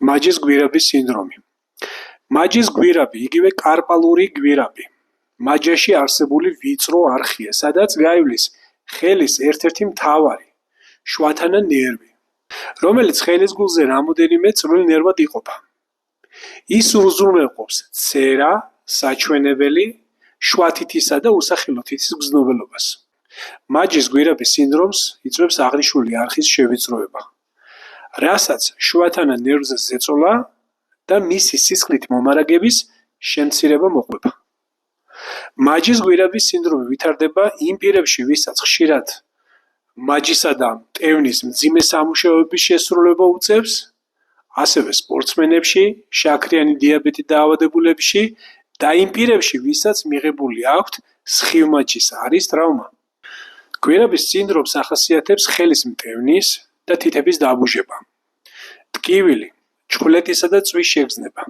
მაჯის გვირაბის სინდრომი. მაჯის გვირაბი, იგივე კარპალური გვირაბი, მაჯაში არსებული ვიწრო არხია, სადაც გაივლის ხელის ერთ-ერთი მთავარი შვათანა ნერვი, რომელიც ხელის გულზე რამოდენიმე წვრილ ნერვად იყოფა. ის უზრუნველყოფს ცერა, საჩვენებელი, შვათითისა და უსახელო თითის გრძნობელობას. მაჯის გვირაბის სინდრომს იწვევს აღნიშნული არხის შევიწროება, რასაც შვათანა ნერვზე ზეწოლა და მისი სისხლით მომარაგების შემცირება მოყვება. მაჯის გვირაბის სინდრომი ვითარდება იმ პირებში, ვისაც ხშირად მაჯისა და მტევნის მძიმე სამუშაოების შესრულება უწევს, ასევე სპორტსმენებში, შაქრიანი დიაბეტით დაავადებულებში და იმ პირებში, ვისაც მიღებული აქვთ სხივმაჯის არის ტრავმა. გვირაბის სინდრომს ახასიათებს ხელის მტევნის და თითების დაბუჟება, ტკივილი, ჩხვლეტისა და წვის შეგრძნება.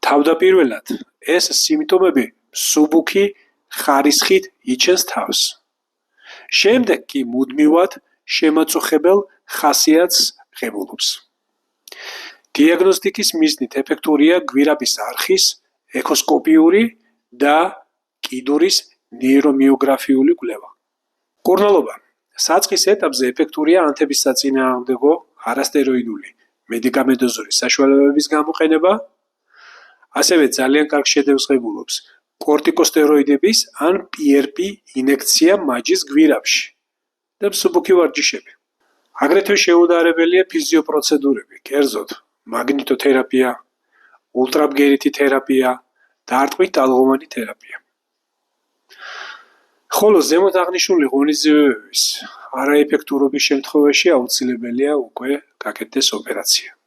თავდაპირველად ეს სიმპტომები მსუბუქი ხარისხით იჩენს თავს. შემდეგ კი მუდმივად შემაწუხებელ ხასიათს ღებულობს. დიაგნოსტიკის მიზნით ეფექტურია გვირაბის არხის ეკოსკოპიური და კიდურის ნეირომიოგრაფიული კვლევა. მკურნალობა. საწყის ეტაპზე ეფექტურია ანთების საწინააღმდეგო არასტეროიდული მედიკამენტოზური საშუალებების გამოყენება, ასევე ძალიან კარგ შედევრს ღებულობს კორტიკოსტეროიდების ან PRP ინექცია მაჯის გვირაბში და მსუბუქი ვარჯიშები. აგრეთვე შეუდარებელია ფიზიოპროცედურები, კერძოდ მაგნიტოთერაპია, ულტრაბგერითი თერაპია და არტყმით ტალღოვანი თერაპია. ხოლო ზემოთ აღნიშნული ღონისძიებების არაეფექტურობის შემთხვევაში აუცილებელია უკვე გაკეთდეს ოპერაცია.